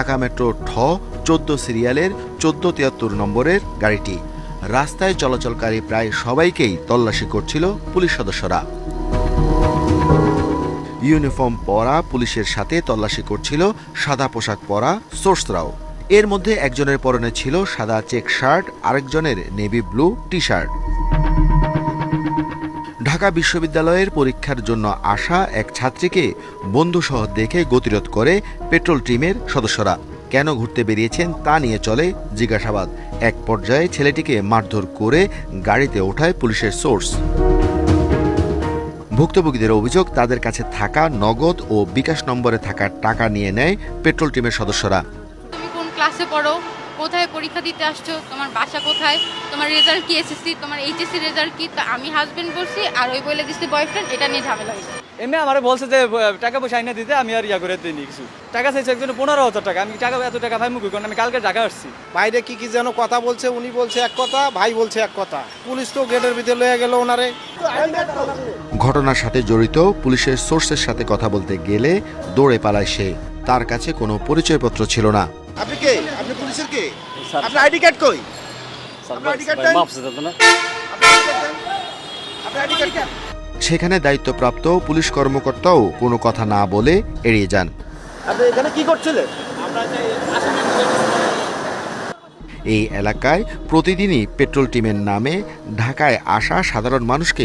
Dhaka metro ঠ 14 সিরিয়ালের 1473 নম্বরের গাড়িটি। রাস্তায় চলাচলকারী প্রায় সবাইকেই তল্লাশি করছিল পুলিশ সদস্যরা। ইউনিফর্ম পরা পুলিশের সাথে তল্লাশি করছিল সাদা পোশাক পরা সোর্সরাও। এর মধ্যে একজনের পরনে ছিল সাদা চেক শার্ট, আরেকজনের navy blue T shirt. Dhaka বিশ্ববিদ্যালয়ের পরীক্ষার জন্য আসা এক ছাত্রীকে বন্ধুসহ দেখে গতিরোধ করে পেট্রোল টিমের সদস্যরা। কেন ঘুরতে বেরিয়েছেন তা নিয়ে চলে জিজ্ঞাসাবাদ। এক পর্যায়ে ছেলেটিকে মারধর করে গাড়িতে ওঠায় পুলিশের সোর্স। ভুক্তভোগীদের অভিযোগ, তাদের কাছে থাকা নগদ ও বিকাশ নম্বরে থাকা টাকা নিয়ে নেয় পেট্রোল টিমের সদস্যরা। তুমি কোন ক্লাসে পড়ো, কোথায় পরীক্ষা দিতে আসছো, তোমার বাসা কোথায়, তোমার রেজাল্ট কি, এসএসসি তোমার এইচএসসি রেজাল্ট কি, তা আমি হাজবেন্ড বলছি আর ওই বলে দিচ্ছি বয়ফ্রেন্ড, এটা নিয়ে ঝামেলা হয়েছে। এমনি আমার বলছে যে টাকা পয়সা আইনা দিতে, আমি আর ইয়া করে দিইনি কিছু। টাকা চাইছে একজন 15,000 টাকা, আমি টাকা এত টাকা ভাই মুখে কারণ আমি কালকে ঢাকা আসছি। বাইরে কি কি যেন কথা বলছে, উনি বলছে এক কথা, ভাই বলছে এক কথা। পুলিশ তো গেটের ভিতরে লয়ে গেল ওনারে। ঘটনার সাথে জড়িত পুলিশের সোর্সের সাথে কথা বলতে গেলে দৌড়ে পালায় সে। তার কাছে কোনো পরিচয়পত্র ছিল না। আপনি কে? আপনি পুলিশের কে? আপনার আইডি কার্ড কই? আপনার আইডি কার্ড দেন। আপনার আইডি কার্ড। সেখানে দায়িত্বপ্রাপ্ত পুলিশ কর্মকর্তাও কোনো কথা না বলে এড়িয়ে যান। আপনি এখানে কি করছিলেন? এই এলাকায় প্রতিদিনই পেট্রোল টিমের নামে ঢাকায় আসা সাধারণ মানুষকে